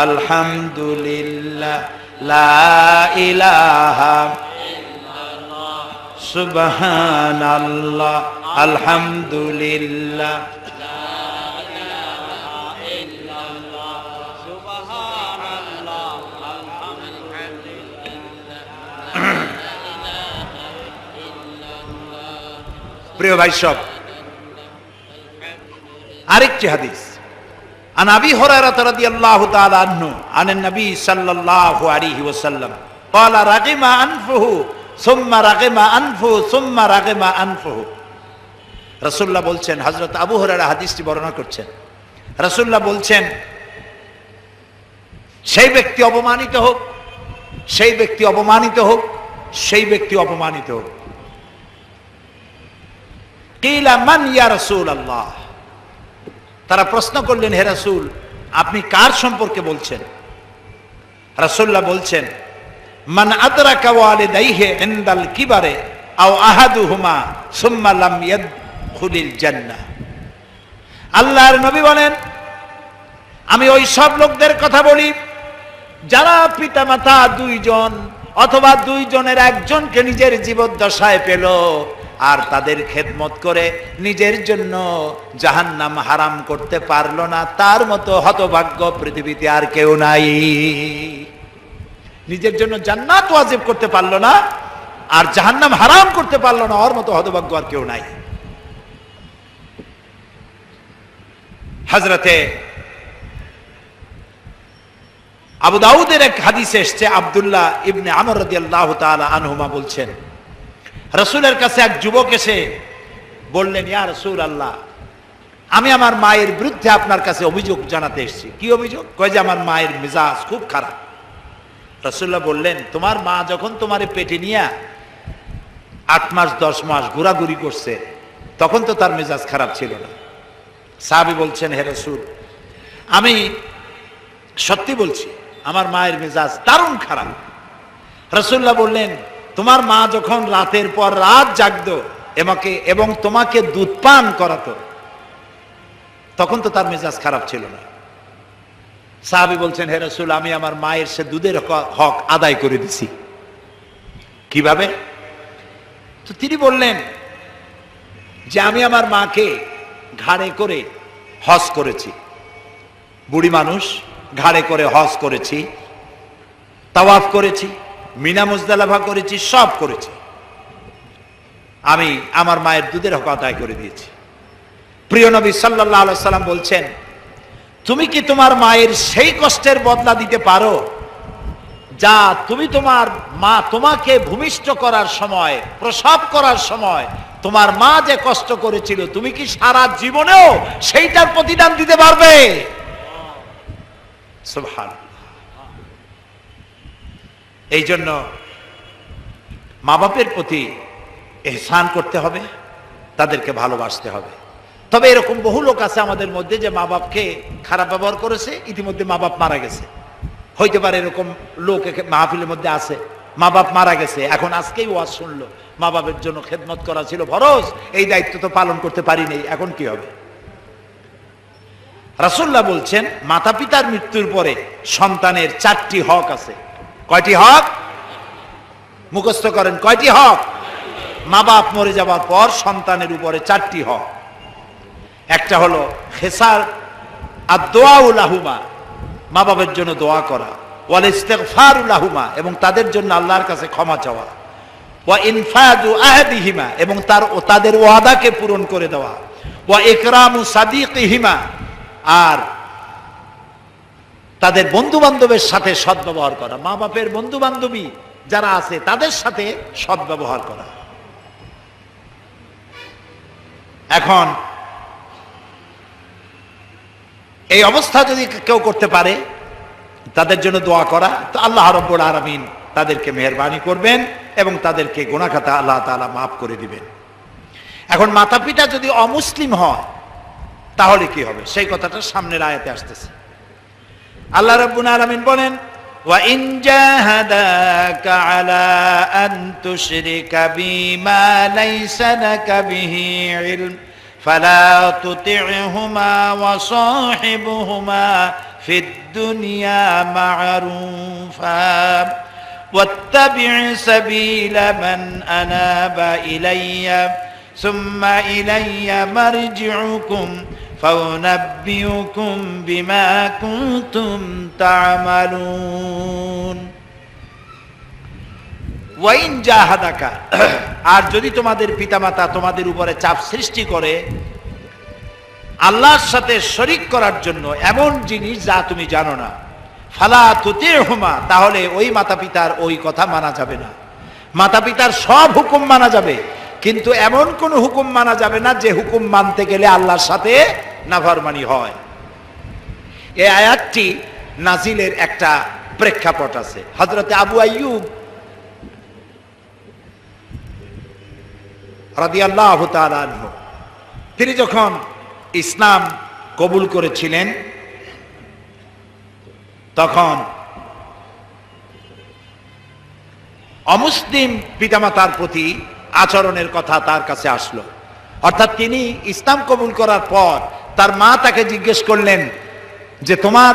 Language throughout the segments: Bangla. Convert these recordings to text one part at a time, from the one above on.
আলহামদুলিল্লাহ, লা ইলাহা ইল্লাল্লাহ, সুবহানাল্লাহ, আলহামদুলিল্লাহ, প্রিয় ভাই সব। আরেকটি হাদিস, আন আবি হুরায়রা রাদিয়াল্লাহু তাআলা আনহু আন নবী সাল্লাল্লাহু আলাইহি ওয়াসাল্লাম قال رغم انفه ثم رغم انفه ثم رغم انفه। রাসূলুল্লাহ বলছেন, হযরত আবু হুরায়রা হাদিসটি বর্ণনা করছেন, রাসূলুল্লাহ বলছেন, সেই ব্যক্তি অপমানিত হোক, সেই ব্যক্তি অপমানিত হোক, সেই ব্যক্তি অপমানিত হোক। কিলা মান ইয়া রাসূলুল্লাহ, তারা প্রশ্ন করলেন, হে রাসূল আপনি কার সম্পর্কে বলছেন? রাসূলুল্লাহ বলছেন, মান আদরাকা ওয়ালিদাইহি ইনদাল কিবারে আও আহাদুহুমা সুম্মা লাম ইয়াদখুলিল জান্নাহ। আল্লাহর নবী বলেন, আমি ওই সব লোকদের কথা বলি যারা পিতামাতা দুইজন অথবা দুইজনের একজনকে নিজের জীবদ্দশায় পেল আর তাদের খেদমত করে নিজের জন্য জাহান্নাম হারাম করতে পারলো না, তার মতো হতভাগ্য পৃথিবীতে আর কেউ নাই। নিজের জন্য জান্নাত ওয়াজিব করতে পারলো না আর জাহান্নাম হারাম করতে পারলো না, ওর মতো হতভাগ্য আর কেউ নাই। হযরতে আবু দাউদের এক হাদিসে এসেছে, আব্দুল্লাহ ইবনে আমর রাদিয়াল্লাহু তাআলা আনহুমা বলছেন, রাসূলের কাছে এক যুবক এসে বললেন, ইয়া রাসূলুল্লাহ আমি আমার মায়ের বিরুদ্ধে আপনার কাছে অভিযোগ জানাতে এসেছি। কি অভিযোগ? কয় যে আমার মায়ের মেজাজ খুব খারাপ। রাসূলুল্লাহ বললেন, তোমার মা যখন তোমারে পেটে নিয়ে 8 মাস 10 মাস ঘোরাঘুরি করছে তখন তো তার মেজাজ খারাপ ছিল না। সাহাবী বলছেন, হে রাসূল আমি সত্যি বলছি আমার মায়ের মেজাজ দারুণ খারাপ। রাসূলুল্লাহ বললেন, তোমার মা যখন রাতের পর রাত জাগতো এবং তোমাকে দুধ পান করাতো তখন তো তার মেজাজ খারাপ ছিল না। সাহাবী বলছেন, হে রাসূল আমি আমার মায়ের সে দুধের হক আদায় করে দিছি। কিভাবে? তো তিনি বললেন যে আমি আমার মাকে ঘাড়ে করে হজ করেছি, বুড়ি মানুষ ঘাড়ে করে হজ করেছি, তাওয়াফ করেছি, মিনা মুজদালিফা করেছি, সব করেছি। আমি আমার মায়ের দুধের হক আদায় করে দিয়েছি। প্রিয় নবী সাল্লাল্লাহু আলাইহি সাল্লাম বলছেন, তুমি কি তোমার মায়ের সেই কষ্টের বদলা দিতে পারো যা তুমি তোমার মা তোমাকে ভূমিষ্ঠ করার সময়, প্রসব করার সময় তোমার মা যে কষ্ট করেছিল তুমি কি সারা জীবনেও সেইটার প্রতিদান দিতে পারবে? সুবহানাল্লাহ। এই জন্য মা বাপের প্রতি ইহসান করতে হবে, তাদেরকে ভালোবাসতে হবে। তবে এরকম বহু লোক আছে আমাদের মধ্যে যে মা বাপকে খারাপ ব্যবহার করেছে, ইতিমধ্যে মা বাপ মারা গেছে। হইতে পারে এরকম লোক মাহফিলের মধ্যে আছে, মা বাপ মারা গেছে, এখন আজকেই ওয়াজ শুনলো, মা বাপের জন্য খেদমত করা ছিল ফরজ, এই দায়িত্ব তো পালন করতে পারি নাই, এখন কি হবে? রাসূলুল্লাহ বলছেন, মাতা পিতার মৃত্যুর পরে সন্তানের 4টি হক আছে। কয়টি হক? মুখস্থ করেন, কয়টি হক? মা বাপ মরে যাওয়ার পর সন্তানের উপরে 4টি হক। একটা হলো খেসার আদ-দুআউ লাহুমা, মা বাবার জন্য দোয়া করা, ওয়াল ইস্তিগফারু লাহুমা, এবং তাদের জন্য আল্লাহর কাছে ক্ষমা চাওয়া, ওয়া ইনফাযু আহদিহিমা, এবং তাদের ওয়াদাকে পূরণ করে দেওয়া, ওয়া ইকরামু সাদিকিহিমা, আর তাদের বন্ধু বান্ধবের সাথে সদ্ব্যবহার করা। মা বাপের বন্ধু বান্ধবী যারা আছে তাদের সাথে সদ্ব্যবহার করা। এখন এই অবস্থা যদি কেউ করতে পারে, তাদের জন্য দোয়া করা, তো আল্লাহ রাব্বুল আলামিন তাদেরকে মেহেরবানি করবেন এবং তাদেরকে গুনাহ খাতা আল্লাহ তাআলা মাফ করে দিবেন। এখন মাতা পিতা যদি অমুসলিম হয় তাহলে কি হবে সেই কথাটা সামনের আয়াতে আসতেছে। আল্লাহ রাব্বুল আলামিন বলেন, ওয়া ইন জাহাদাকা আলা আন তুশরিকা বিমা লাইসা লাকা বিহি ইলম ফালা তুতি'হুমা ওয়া সাহিবহুমা ফিদ দুনিয়া মা'রুফা ওয়াত্তাবি' সাবিলা মান আনাবা ইলাইয়া সুম্মা ইলাইয়া মারজি'উকুম ফাউনাব্বিউকুম বিমা কুনতুম তা'মালুন। ওয়াইন জাহাদাকা, আর যদি তোমাদের পিতামাতা তোমাদের উপরে চাপ সৃষ্টি করে আল্লাহর সাথে শরীক করার জন্য এমন জিনিস যা তুমি জানো না, ফালা তুতি'হুমা, তাহলে ওই মাতা পিতার ওই কথা মানা যাবে না। মাতা পিতার সব হুকুম মানা যাবে, কিন্তু এমন কোন হুকুম মানা যাবে না যে হুকুম মানতে গেলে আল্লাহর সাথে নাফরমানি হয়। এই আয়াতটি নাজিলের একটা প্রেক্ষাপট আছে। হযরতে আবু আইয়ুব রাদিয়াল্লাহু তাআলা আনহু, তিনি যখন ইসলাম কবুল করেছিলেন তখন অমুসলিম পিতামাতার প্রতি আচরণের কথা তার কাছে আসলো। অর্থাৎ তিনি ইসলাম কবুল করার পর তার মা তাকে জিজ্ঞেস করলেন যে তোমার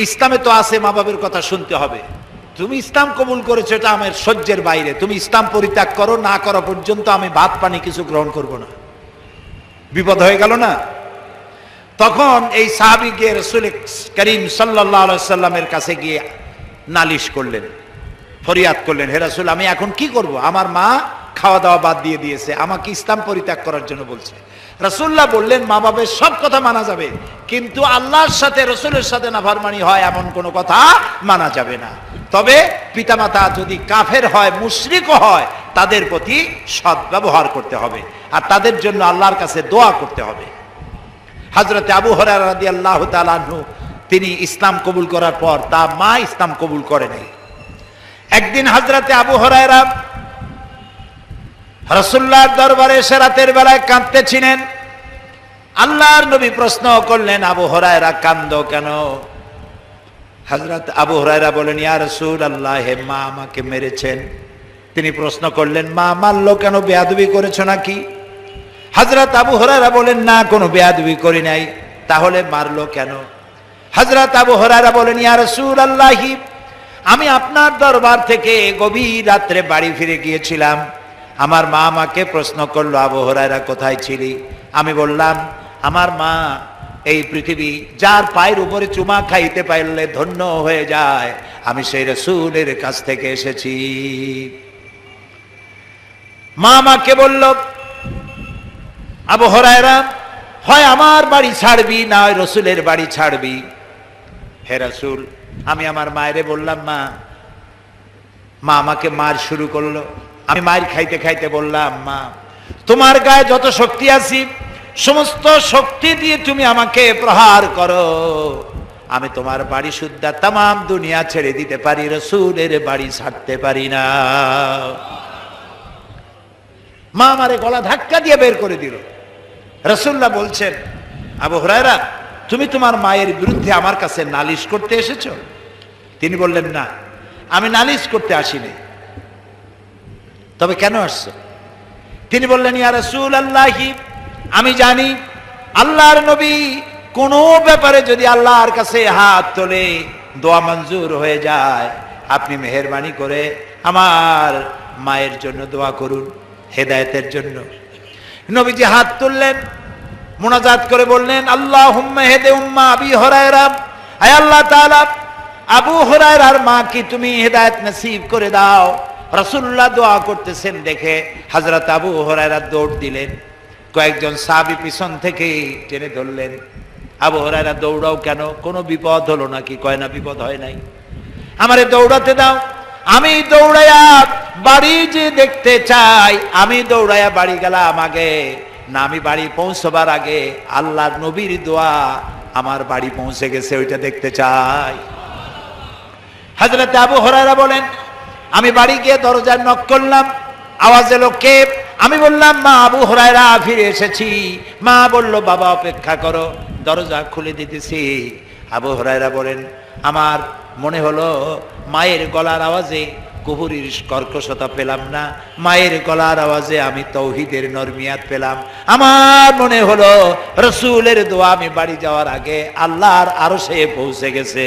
ইসলামে তো আছে মা বাবার কথা শুনতে হবে, তুমি ইসলাম কবুল করেছো এটা আমার সহ্যের বাইরে, তুমি ইসলাম পরিত্যাগ করো, না করা পর্যন্ত আমি ভাত পানি কিছু গ্রহণ করব না। বিপদ হয়ে গেল না? তখন এই সাহাবী গিয়ে রাসূল করিম সাল্লাল্লাহু আলাইহি সাল্লামের কাছে গিয়ে নালিশ করলেন, ফরিয়াদ করলেন, হে রাসূল আমি এখন কি করব? আমার মা খাওয়া দাওয়া বাদ দিয়ে দিয়েছে, আমাকে ইসলাম পরিত্যাগ করার জন্য বলছে। রাসূলুল্লাহ বললেন মা বাবার সব কথা মানা যাবে, কিন্তু আল্লাহর সাথে রাসূলের সাথে নাফরমানি হয় এমন কোনো কথা মানা যাবে না। তবে পিতামাতা যদি কাফের হয়, মুশরিক হয়, তাদের প্রতি সদ্ব্যবহার করতে হবে আর তাদের জন্য আল্লাহর কাছে দোয়া করতে হবে। হযরতে আবু হুরায়রা রাদিয়াল্লাহু তাআলা আনহু, তিনি ইসলাম কবুল করার পর তার মা ইসলাম কবুল করে নাই। একদিন হযরতে আবু হুরায়রা রাসূলুল্লাহর দরবারে এসে রাতের বেলায় কাঁদতেছিলেন। আল্লাহর নবী প্রশ্ন করলেন, আবু হুরায়রা কাঁদো কেন? হযরত আবু হুরায়রা বলেন, ইয়া রাসূলুল্লাহ, হে মা আমাকে মেরেছেন। তিনি প্রশ্ন করলেন, মা মারলো কেন? বেয়াদবি করেছো নাকি? হযরত আবু হুরায়রা বলেন, না, কোনো বেয়াদবি করি নাই। তাহলে মারলো কেন? হযরত আবু হুরায়রা বলেন, ইয়া রাসূলুল্লাহ, আমি আপনার দরবার থেকে গভীর রাত্রে বাড়ি ফিরে গিয়েছিলাম। আমার মা আমাকে প্রশ্ন করলো, আবু হুরায়রা কোথায় ছিলি? আমি বললাম, আমার মা এই পৃথিবী যার পায়ের উপরে চুমা খাইতে পারলে ধন্য হয়ে যায়, আমি সেই রাসূলের কাছ থেকে এসেছি। মা আমাকে বলল, আবু হুরায়রা হয় আমার বাড়ি ছাড়বি না হয় রাসূলের বাড়ি ছাড়বি। হে রাসূল, আমি আমার মায়েরে বললাম, মা আমাকে মার শুরু করলো। আমি মার খাইতে খাইতে বললাম, মা তোমার গায়ে যত শক্তি আছে সমস্ত শক্তি দিয়ে তুমি আমাকে প্রহার করো, আমি তোমার বাড়ি সুদ্ধা তামাম দুনিয়া ছেড়ে দিতে পারি, রাসূলের বাড়ি ছাড়তে পারি না। মা আমারে গলা ধাক্কা দিয়ে বের করে দিল। রাসূলুল্লাহ বলছেন, আবু হুরায়রা, তুমি তোমার মায়ের বিরুদ্ধে আমার কাছে নালিশ করতে এসেছো? তিনি বললেন, না, আমি নালিশ করতে আসিনি। তবে কেন আসছো? তিনি বললেন, ইয়া রাসূলুল্লাহ, আমি জানি আল্লাহর নবী কোন ব্যাপারে যদি আল্লাহর কাছে হাত তোলে দোয়া মঞ্জুর হয়ে যায়, আপনি মেহেরবানি করে আমার মায়ের জন্য দোয়া করুন, হেদায়েতের জন্য। নবীজি হাত তুললেন, মুনাজাত করে বললেন, আল্লাহুম্মা হেদে উম্মা আবি হুরায়রা, আয় আল্লাহ তাআলা আবু হুরায়রার মা কি তুমি হেদায়েত নসিব করে দাও। রাসূলুল্লাহ দোয়া করতেছেন দেখে হযরত আবু হুরায়রা দৌড় দিলেন। কয়েকজন সাহাবী পিছন থেকে টেনে ধরলেন। আবু হুরায়রা দৌড়াও কেন? কোনো বিপদ হলো নাকি? কয় না, বিপদ হয় নাই, আমারে দৌড়াতে দাও। আমি দৌড়াইয়া বাড়ি যে দেখতে চাই, আমি দৌড়াইয়া বাড়ি গেলাম আগে না, আমি বাড়ি পৌঁছবার আগে আল্লাহর নবীর দোয়া আমার বাড়ি পৌঁছে গেছে ওইটা দেখতে চাই। হযরত আবু হুরায়রা বলেন, আমি বাড়ি গিয়ে দরজায় নক করলাম, আওয়াজ এলো কে? আমি বললাম, মা আবু হুরায়রা ফিরে এসেছি। মা বলল, বাবা অপেক্ষা করো, দরজা খুলে দিতেছি। আবু হুরায়রা বলেন, আমার মনে হলো মায়ের গলার আওয়াজে কুহুরির কর্কশতা পেলাম না, মায়ের গলার আওয়াজে আমি তৌহিদের নরমিয়াত পেলাম। আমার মনে হলো রাসূলের দোয়া আমি বাড়ি যাওয়ার আগে আল্লাহর আরশে পৌঁছে গেছে।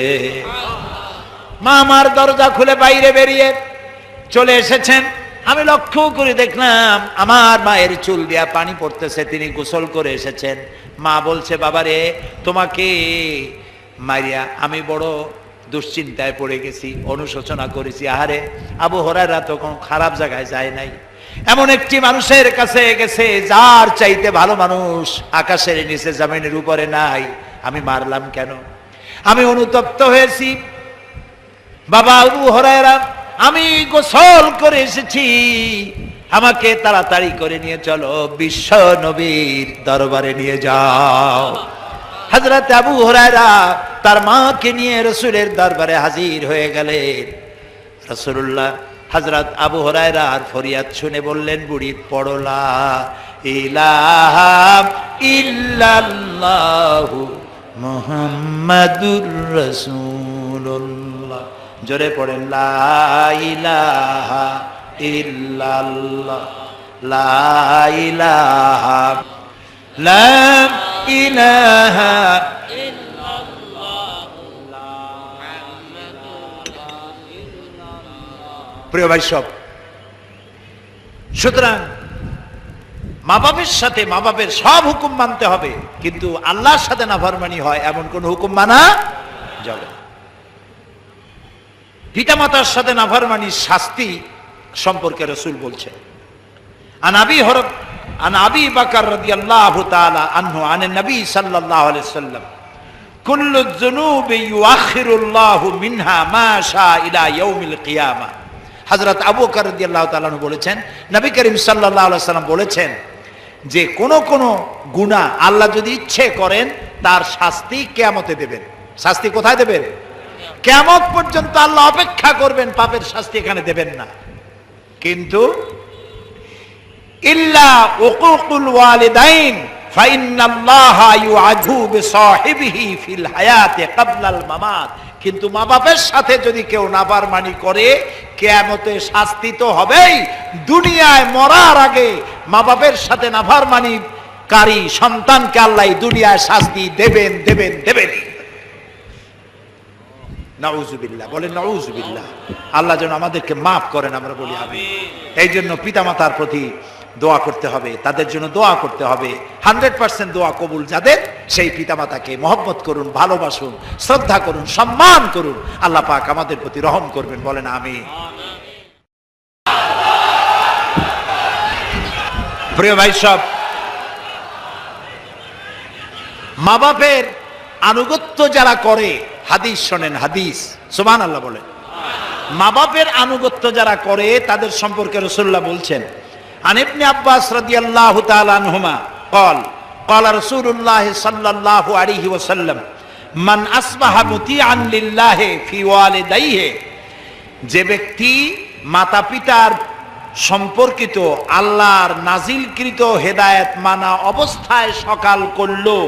মা আমার দরজা খুলে বাইরে বেরিয়ে চলে এসেছেন। আমি লক্ষ্য করে দেখলাম আমার মায়ের চুল দিয়া পানি পড়তেছে, তিনি গোসল করে এসেছেন। মা বলছে, বাবারে তোমাকে মারিয়া আমি বড় দুশ্চিন্তায় পড়ে গেছি, অনুশোচনা করেছি। আহারে, আবু হুরায়রা তো কোনো খারাপ জায়গায় যায় নাই, এমন একটি মানুষের কাছে গেছে যার চাইতে ভালো মানুষ আকাশের নিচে জমিনের উপরে নাই, আমি মারলাম কেন? আমি অনুতপ্ত হয়েছি। বাবা আবু হুরায়রা, আমি গোসল করে এসেছি, আমাকে তাড়াতাড়ি করে নিয়ে চলো, বিশ্ব নবীর দরবারে নিয়ে যাও। হযরত আবু হুরায়রা তার মাকে নিয়ে রাসূলের দরবারে হাজির হয়ে গেলেন। রাসূলুল্লাহ হযরত আবু হুরায়রার ফরিয়াদ শুনে বললেন, বুড়ি পড়ো লা ইলাহা ইল্লাল্লাহু মুহাম্মাদুর রাসূলুল্লাহ। জোরে পড়েন, লা ইলাহা ইল্লাল্লাহ, লা ইলাহা, লা ইলাহা ইল্লাল্লাহ। প্রিয় ভাই সব, সুতরাং মা বাপের সাথে মা বাপের সব হুকুম মানতে হবে, কিন্তু আল্লাহর সাথে নাফরমানি হয় এমন কোন হুকুম মানা যাবে না। পিতামাতার সাথে নাফরমানির শাস্তি সম্পর্কে রাসূল বলছেন, আন আবি বকর রাদিয়াল্লাহু তাআলা আনহু আন নবী সাল্লাল্লাহু আলাইহি ওয়াসাল্লাম, কুল্লু যুনুবি ইউআখিরুল্লাহু মিনহা মা শা ইলা ইয়াউমিল কিয়ামা। হযরত আবু বকর রাদিয়াল্লাহু তাআলা বলেছেন, নবী করিম সাল্লাল্লাহু আলাইহি ওয়াসাল্লাম বলেছেন যে কোন কোন গুনাহ আল্লাহ যদি ইচ্ছে করেন তার শাস্তি কিয়ামতে দেবেন। শাস্তি কোথায় দেবেন? কিয়ামত পর্যন্ত আল্লাহ অপেক্ষা করবেন, পাপের শাস্তি এখানে দেবেন না। কিন্তু ইল্লা উকুকুল ওয়ালিদাইন ফাইন্নাল্লাহা ইউআযু বিসাহিবিহি ফিল হায়াতি ক্বাবলাল মামাত। কিন্তু মা বাপের সাথে যদি কেউ নাফরমানি করে কিয়ামতে শাস্তি তো হবেই, দুনিয়ায় মরার আগে মা বাপের সাথে নাফরমানি কারী সন্তানকে আল্লাহ দুনিয়ায় শাস্তি দেবেন দেবেন দেবেন। নাউযুবিল্লাহ, বলেন নাউযুবিল্লাহ। আল্লাহ যেন আমাদেরকে মাফ করেন, আমরা বলি আমিন। এই জন্য পিতামাতার প্রতি দোয়া করতে হবে, তাদের জন্য দোয়া করতে হবে। 100% দোয়া কবুল যাদের, সেই পিতামাতাকে মহব্বত করুন, ভালোবাসুন, শ্রদ্ধা করুন, সম্মান করুন। আল্লাহ পাক আমাদের প্রতি রহম করবেন, বলেন আমিন। প্রিয় ভাই সব, মা বাপের আনুগত্য যারা করে, হাদিস শোনেন, হাদিস, সুবহানাল্লাহ বলেন। মা বাপের আনুগত্য যারা করে তাদের সম্পর্কে রাসূলুল্লাহ বলছেন, আন ইবনে আব্বাস রাদিয়াল্লাহু তাআলা আনহুমা قال قال رسول الله صلى الله عليه وسلم من اصبح مطيعا لله في والديه, যে ব্যক্তি মাতা পিতার সম্পর্কিত আল্লাহর নাজিলকৃত হেদায়েত মানা অবস্থায় সকাল করলো,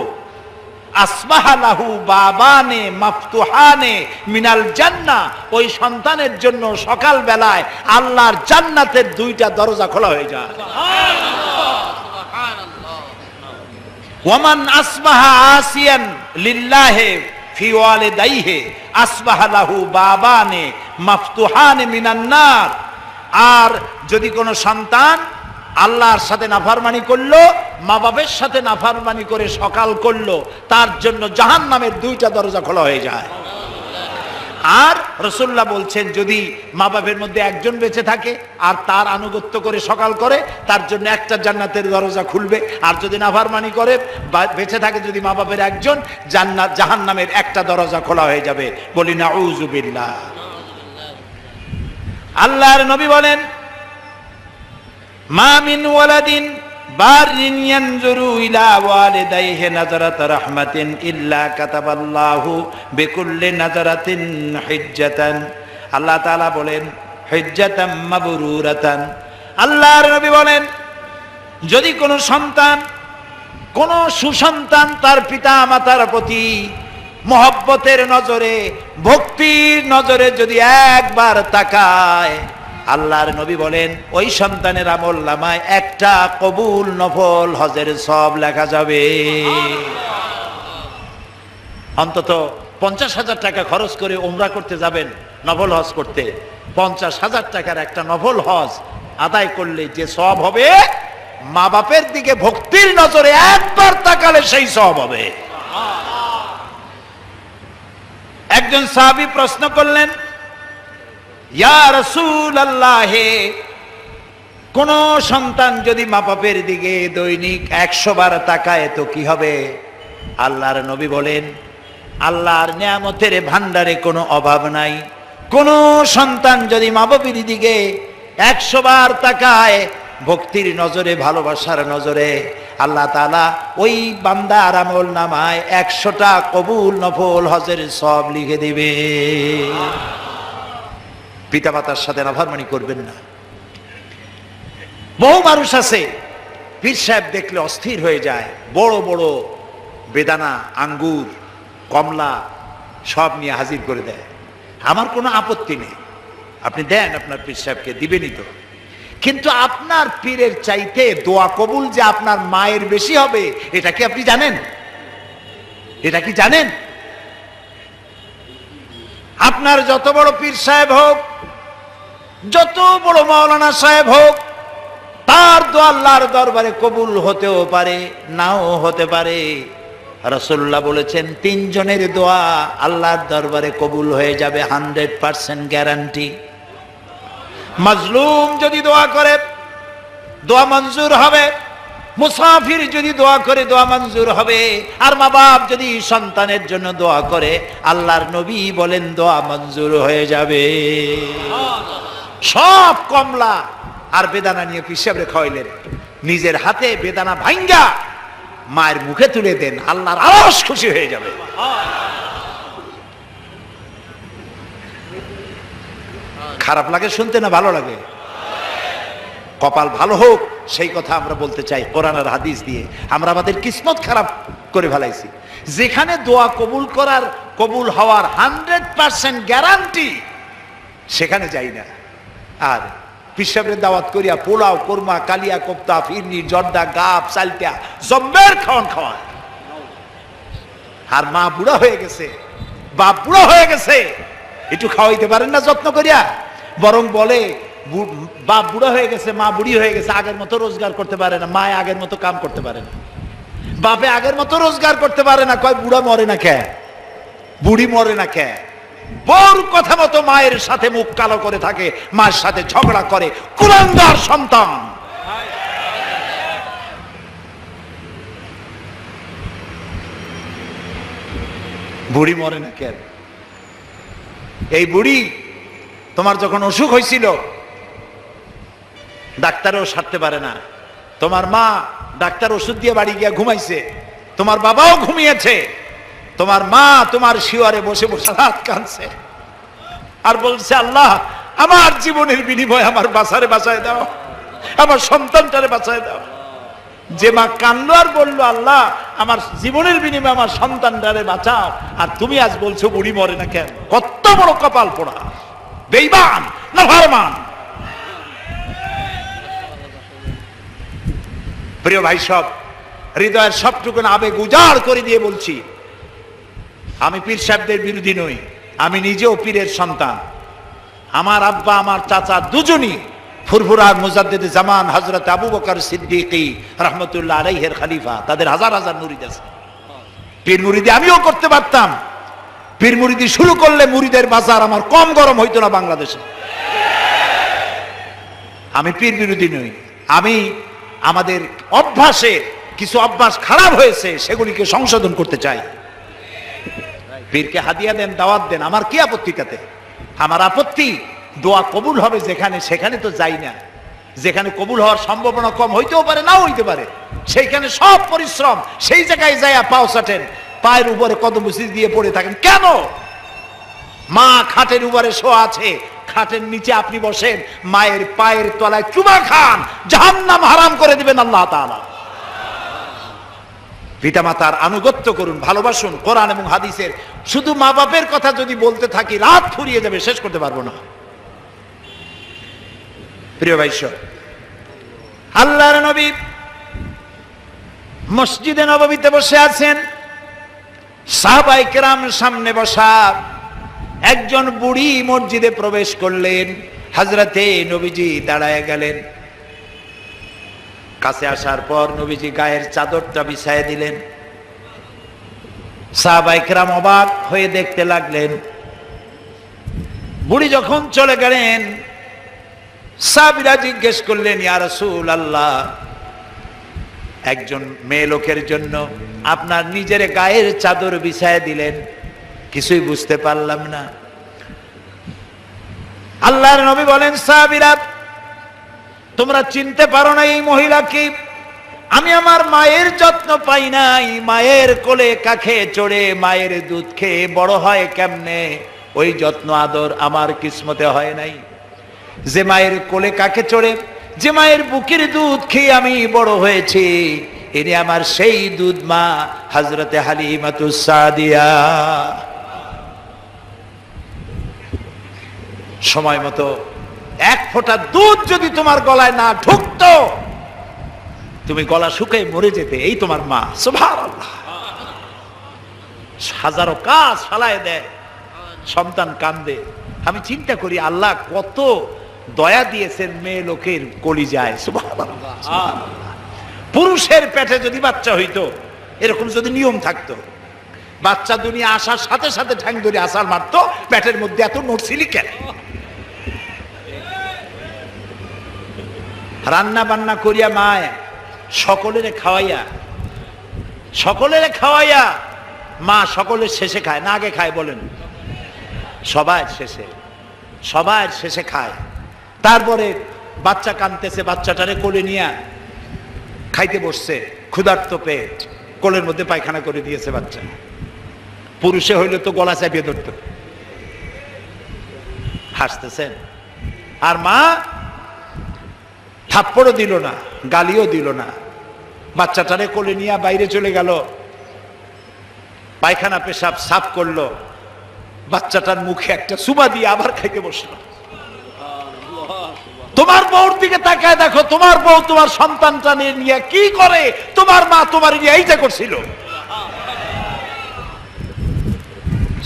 আসবাহা লাহু বাবানে মাফতুহানে মিনাল জান্নাহ, ওই সন্তানের জন্য সকাল বেলায় আল্লাহর জান্নাতের দুইটা দরজা খোলা হয়ে যায়। ওয়ামান আসবাহা আসিয়ান লিল্লাহি ফি ওয়ালিদাইহি আসবাহা লাহু বাবানে মাফতুহানে মিনান নার, আর যদি কোনো সন্তান আল্লাহর সাথে নাফরমানি করলো, মা বাপের সাথে নাফরমানি করে সকাল করলো, তার জন্য জাহান্নামের দুইটা দরজা খোলা হয়ে যায়। আর রাসূলুল্লাহ বলছেন, যদি মা বাপের মধ্যে একজন বেঁচে থাকে আর তার আনুগত্য করে সকাল করে, তার জন্য একটা জান্নাতের দরজা খুলবে। আর যদি নাফরমানি করে বেঁচে থাকে যদি মা বাপের একজন, জান্নাত জাহান্নামের একটা দরজা খোলা হয়ে যাবে। বলি নাউযুবিল্লাহ। আল্লাহর নবী বলেন, মা মিন ওয়ালাদিন বারিন ইয়ানজুরু ইলা ওয়ালিদাইহি নাযরাতা রাহমাতিন ইল্লা কাতাবাল্লাহু বিকুল্লি নাযরাতিন হিজ্জাতান। আল্লাহ তাআলা বলেন হিজ্জাতাম মাবরুরাতান। আল্লাহর নবী বলেন, যদি কোনো সন্তান, কোন সুসন্তান তার পিতা মাতার প্রতি মহব্বতের নজরে, ভক্তির নজরে যদি একবার তাকায়, আল্লাহর নবী বলেন ওই সন্তানের আমল নামায় একটা কবুল নফল হজের সব লেখা যাবে। অন্তত 50,000 টাকা খরচ করে উমরা করতে যাবেন, নফল হজ করতে, 50,000 টাকার একটা নফল হজ আদায় করলে যে সওয়াব হবে, মা বাপের দিকে ভক্তির নজরে একবার তাকালে সেই সওয়াব হবে। একজন সাহাবী প্রশ্ন করলেন, ইয়া রাসূলুল্লাহ, কোন সন্তান যদি মা বাপের দিকে দৈনিক 100 বার তাকায় তো কি হবে? আল্লাহর নবী বলেন, আল্লাহর নিয়ামতের ভান্ডারে কোনো অভাব নাই। কোন সন্তান যদি মা বাপের দিকে 100 বার তাকায় ভক্তির নজরে, ভালোবাসার নজরে, আল্লাহ তাআলা ওই বান্দার আমল নামায় 100টা কবুল নফল হজের সব লিখে দিবে। পিতামাতার সাথে নাফরমানি করবেন না। বহু মানুষ আছে পীর সাহেব দেখলে অস্থির হয়ে যায়, বড় বড় বেদানা, আঙ্গুর, কমলা সব নিয়ে হাজির করে দেয়। আমার কোনো আপত্তি নেই, আপনি দেন, আপনার পীর সাহেবকে দিবেনই তো। কিন্তু আপনার পীরের চাইতে দোয়া কবুল যে আপনার মায়ের বেশি হবে, এটা কি আপনি জানেন? এটা কি জানেন? আপনার যত বড় পীর সাহেব হোক, যত বড় মাওলানা সাহেব হোক, তার দোয়া আল্লাহর দরবারে কবুল হতেও পারে, নাও হতে পারে। রাসূলুল্লাহ বলেছেন 3 জনের দোয়া আল্লাহর দরবারে কবুল হয়ে যাবে, 100% গ্যারান্টি। মাজলুম যদি দোয়া করে দোয়া মঞ্জুর হবে, মুসাফির যদি দোয়া করে দোয়া মঞ্জুর হবে, আর মা বাপ যদি সন্তানের জন্য দোয়া করে, আল্লাহর নবী বলেন দোয়া মঞ্জুর হয়ে যাবে। সব কমলা আর বেদানা নিয়ে পীর সাহেবরে খাওয়াইলেন, নিজের হাতে বেদানা ভাঙ্গা মায়ের মুখে তুলে দেন, আল্লাহর আরশ খুশি হয়ে যাবে। খারাপ লাগে শুনতে না ভালো লাগে? কপাল ভালো হোক সেই কথা আমরা বলতে চাই কোরআন আর হাদিস দিয়ে। আমরা আমাদের কিসমত খারাপ করে ফেলাইছি। যেখানে দোয়া কবুল হওয়ার 100% গ্যারান্টি, সেখানে যাই না। আর পীর সাহেবের দাওয়াত করিয়া পোলাও, কোরমা, কালিয়া কোপ্তা, ফিরনি, জর্দা, গাপ, চালটা, জম্বের খাওয়ায়। আর মা বুড়া হয়ে গেছে, বাপ বুড়া হয়ে গেছে, একটু খাওয়াইতে পারেন না যত্ন করিয়া? বরং বলে বাপ বুড়া হয়ে গেছে, মা বুড়ি হয়ে গেছে, আগের মতো রোজগার করতে পারে না, মায়ে আগের মতো কাম করতে পারে না, বাপে আগের মতো রোজগার করতে পারে না। কয় বুড়া মরে না কে, বুড়ি মরে না কে? বউর কথা মতো মায়ের সাথে মুখ কালো করে থাকে, মায়ের সাথে ঝগড়া করে, কুলাঙ্গার সন্তান। বুড়ি মরে না কেন? এই বুড়ি তোমার যখন অসুখ হয়েছিল ডাক্তারও সারতে পারে না, তোমার মা ডাক্তার ওষুধ দিয়ে বাড়ি গিয়া ঘুমাইছে, তোমার বাবাও ঘুমিয়েছে, তোমার মা তোমার শিওরে বসে বসে রাত কাঁদছে আর বলছে, আল্লাহ আমার জীবনের বিনিময়ে আমার বাসারে বাঁচায় দাও, আমার সন্তানটারে বাঁচায় দাও। যে মা কানলো আর বললো, আল্লাহ আমার জীবনের বিনিময়ে আমার সন্তানটারে বাঁচাও, আর তুমি আজ বলছো বুড়ি মরে না কেন? কত বড় কপাল পোড়া, বেঈমান, নাফরমান। প্রিয় ভাই সব, হৃদয়ের সবটুকু আবেগ উজাড় করে দিয়ে বলছি, আমি পীর সাহেবদের বিরোধী নই, আমি নিজেও পীরের সন্তান। আমার আব্বা আমার চাচা দুজনই ফুরফুরার মুজাদ্দিদে জামান হযরত আবু বকর সিদ্দিকী রাহমাতুল্লাহ আলাইহির খলিফা, তাদের হাজার হাজার মুরিদ আছে। পীর মুরিদি আমিও করতে পারতাম, পীর মুরিদি শুরু করলে মুরিদের বাজার আমার কম গরম হইতো না বাংলাদেশে। আমি পীর বিরোধী নই, আমি আমাদের অভ্যাসে কিছু অভ্যাস খারাপ হয়েছে সেগুলিকে সংশোধন করতে চাই। পীরকে হাদিয়া দেন, দাওয়াত দেন, আমার কি আপত্তি তাতে? আমার আপত্তি দোয়া কবুল হবে যেখানে, সেখানে তো যাই না। যেখানে কবুল হওয়ার সম্ভাবনা কম হইতেও পারে, নাও হইতে পারে, সেইখানে সব পরিশ্রম, সেই জায়গায় যাইয়া পাও চাটেন, পায়ের উপরে কদম মুসিদ দিয়ে পড়ে থাকেন কেন? মা খাটের উপরে শোয়া আছে, খাটের নিচে আপনি বসেন, মায়ের পায়ের তলায় চুমা খান, জাহান্নাম হারাম করে দিবেন আল্লাহ তাআলা। পিতামাতার আনুগত্য করুন, ভালোবাসুন। কোরআন এবং হাদিসের শুধু মা বাপের কথা যদি বলতে থাকি রাত ফুরিয়ে যাবে, শেষ করতে পারবো না। প্রিয় ভাই, আল্লাহর নবী মসজিদে নববীতে বসে আছেন, সাহাবায়ে কেরাম সামনে বসা। একজন বুড়ি মসজিদে প্রবেশ করলেন, হযরতে নবীজি দাঁড়ায় গেলেন। কাছে আসার পর নবীজি গায়ের চাদরটা বিছায় দিলেন। সাহাবায়ে কেরাম অবাক হয়ে দেখতে লাগলেন। বুড়ি যখন চলে গেলেন, সাহাবীরা জিজ্ঞেস করলেন, ইয়া রাসূলুল্লাহ, একজন মেয়ে লোকের জন্য আপনার নিজের গায়ের চাদর বিছায় দিলেন, কিছুই বুঝতে পারলাম না। আল্লাহর নবী বলেন, সাহাবীরা, তোমরা চিনতে পারো না এই মহিলাকে? আমি আমার মায়ের যত্ন পাই নাই। মায়ের কোলে কাখে চড়ে মায়ের দুধ খেয়ে বড় হয় কেমনে, ওই যত্ন আদর আমার কিসমতে হয় নাই। যে মায়ের কোলে কাকে চড়ে, যে মায়ের বুকের দুধ খেয়ে আমি বড় হয়েছি, ইনি আমার সেই দুধ মা হযরতে হালিমাতুস সাদিয়া। সময় মতো এক ফোঁটা দুধ যদি তোমার গলায় না ঢুকতো, তুমি গলা শুকিয়ে মরে যেতে। এই তোমার মা। সুবহানাল্লাহ। হাজারো কাজ ফালায় দেয়, সন্তান কান্দে। আমি চিন্তা করি, আল্লাহ কত দয়া দিয়েছেন মেয়ে লোকের কলিজায়। সুবহানাল্লাহ। পুরুষের পেটে যদি বাচ্চা হইতো, এরকম যদি নিয়ম থাকতো, বাচ্চা দুনিয়া আসার সাথে সাথে ঠ্যাং ধরে আসার মারতো, পেটের মধ্যে এত নড়ছিলি কেন? রান্না বান্না করিয়া মায় সকলের খাওয়াইয়া মা সকলের শেষে খায় না, আগে খায়? বলেন, সবার শেষে খায়। তারপরে বাচ্চা কাঁদতেছে, বাচ্চাটারে কোলে নিয়ে খাইতে বসছে, ক্ষুধার্ত পেট, কোলের মধ্যে পায়খানা করে দিয়েছে বাচ্চা। পুরুষে হইলে তো গলা চাপিয়ে ধরত। হাসতেছেন। আর মা থাপ্পড়ও দিল না, গালিও দিল না, বাচ্চাটারে কোলে নিয়ে বাইরে চলে গেল, পায়খানা পেশাব সাফ করলো, বাচ্চাটার মুখে একটা সুবা দিয়ে আবার খাইতে বসলো। তোমার বউর দিকে তাকায় দেখো, তোমার বউ তোমার সন্তানটা নিয়ে কি করে, তোমার মা তোমার নিয়ে এইটা করছিল।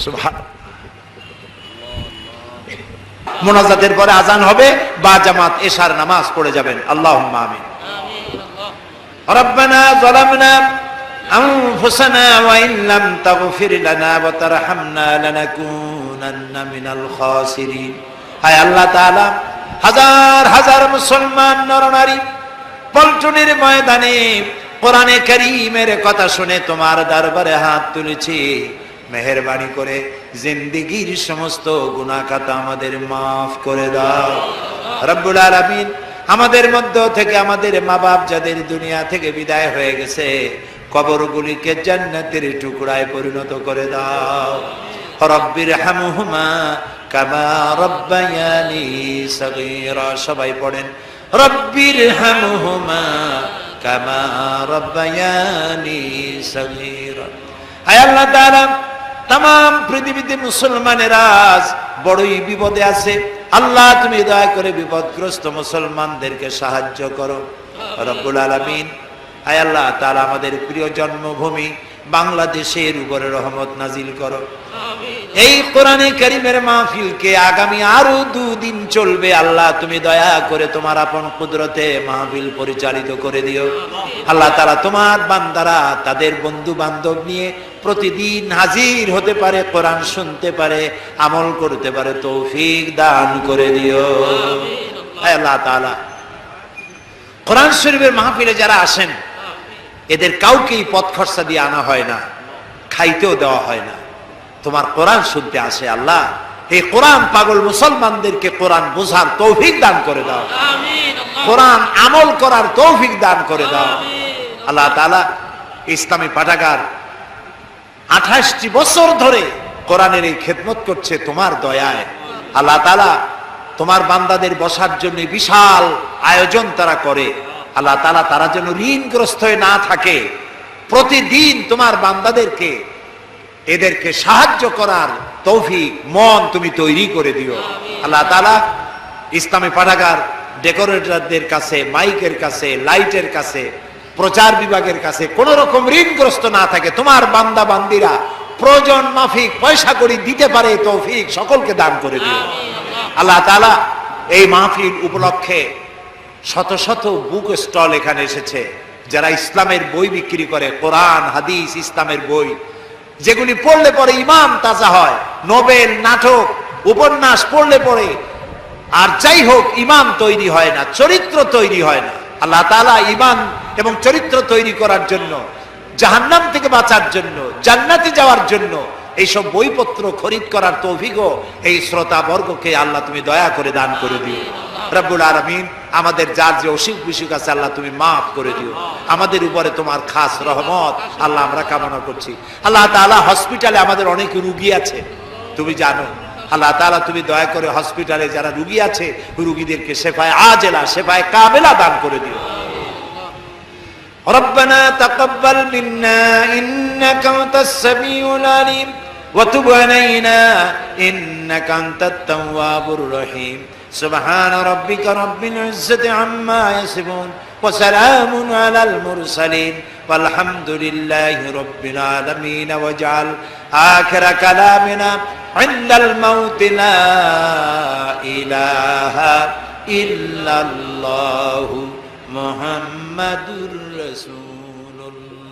সুবহানাল্লাহ। মোনাজাতের পরে আজান হবে, বা জামাত এশার নামাজ পড়ে যাবেন। আল্লাহুম্মা আমিন। রব্বানা যালামনা আনফুসানা ওয়া ইন লাম তাগফির লানা ওয়া তারহামনা লানাকুনান্না মিনাল খাসিরিন। হায় আল্লাহ তাআলা, হাজার হাজার মুসলমান নরনারী পল্টনের ময়দানে কোরআনে কারীমের কথা শুনে তোমার দরবারে হাত তুলেছি। মেহেরবানি করে জিন্দেগীর সমস্ত গুনাহ খাতা আমাদের মাফ করে দাও রব্বুল আলামিন। আমাদের মধ্য থেকে আমাদের মা বাপ যাদের দুনিয়া থেকে বিদায় হয়ে গেছে, কবরগুলিকে জান্নাতের টুকরায় পরিণত করে দাও। রব্বির হামহুমা কামা রব্বায়ানি সগীরা। সবাই পড়েন, রব্বির হামহুমা কামা রব্বায়ানি সগীরা। আয় আল্লাহ তাআলা, तमाम পৃথিবীতে মুসলমানেরা বড়ই বিপদে আছে। আল্লাহ তুমি দয়া করে বিপদগ্রস্ত মুসলমানদেরকে সাহায্য করো রব্বুল আলামিন। আয় আল্লাহ তাআলা, আমাদের প্রিয় জন্মভূমি বাংলাদেশের উপরে রহমত নাজিল করো। এই কোরআনে কারীমের মাহফিলকে আগামী আরো 2 দিন চলবে। আল্লাহ তুমি দয়া করে তোমার আপন কুদরতে মাহফিল পরিচালিত করে দিও। আল্লাহ তাআলা, তোমার বান্দারা তাদের বন্ধু বান্ধব নিয়ে প্রতিদিন হাজির হতে পারে, কোরআন শুনতে পারে, আমল করতে পারে, তৌফিক দান করে দিও। হে আল্লাহ তাআলা, কোরআন শরীফের মাহফিলে যারা আসেন, এদের কাউকেই পথ খরচা দিয়ে আনা হয় না, খাইতেও দেওয়া হয় না, তোমার কোরআন শুনতে আসে। আল্লাহ, এই কোরআন পাগল মুসলমানদেরকে কোরআন বোঝার তৌফিক দান করে দাও, কোরআন আমল করার তৌফিক দান করে দাও। আল্লাহ তাআলা, ইসলামী পাঠাগার 28টি বছর ধরে কোরআনের এই খেদমত করছে তোমার দয়ায়। আল্লাহ তাআলা, তোমার বান্দাদের বসার জন্য বিশাল আয়োজন তারা করে। আল্লাহ তাআলা, তারা যেন ঋণগ্রস্ত হয়ে না থাকে, প্রতিদিন তোমার বান্দাদেরকে এদেরকে সাহায্য করার তৌফিক মন তুমি তৈরি করে দিও। আল্লাহ তাআলা, ইসলামী পাঠাগার ডেকোরেটরদের কাছে, মাইকের কাছে, লাইটের কাছে, প্রচার বিভাগের কাছে কোন রকম ঋণগ্রস্ত না থাকে, তোমার বান্দা বান্দিরা প্রয়োজন মাফিক পয়সা করি দিতে পারে তৌফিক সকলকে দান করে দিও। আল্লাহ তাআলা এই মাহফিল উপলক্ষে শত শত বুক স্টল এখানে এসেছে, যারা ইসলামের বই বিক্রি করে, কোরআন হাদিস ইসলামের বই, যেগুলি পড়লে পরে ইমান তাজা হয়, নোবেল নাটক উপন্যাস পড়লে পরে আর যাই হোক ইমান তৈরি হয় না, চরিত্র তৈরি হয় না। আল্লাহ তাআলা ইমান এবং চরিত্র তৈরি করার জন্য, জাহান্নাম থেকে বাঁচার জন্য, জান্নাতে যাওয়ার জন্য এইসব বইপত্র খরিদ করার তৌফিকও এই শ্রোতা বর্গকে আল্লাহ তুমি দয়া করে দান করে দিও। রব্বুল আলামিন আমাদের যার যে অসুখ বিসুখ আছে আল্লাহ তুমি মাফ করে দিও, আমাদের উপরে তোমার খাস রহমত আল্লাহ আমরা কামনা করছি। আল্লাহ তাআলা হসপিটালে আমাদের অনেক রুগী আছে, তুমি জানো, আল্লাহ তাআলা তুমি দয়া করে হসপিটালে যারা রুগী আছে রুগীদেরকে শেফায়ে আজেলা শেফায়ে কামেলা দান করে দিও। ربنا تقبل منا إنك أنت السميع العليم وتب علينا إنك أنت التواب الرحيم سبحان ربك رب العزة عما يصفون وسلام على المرسلين والحمد لله رب العالمين واجعل آخر كلامنا عند الموت لا إله إلا الله محمد رسول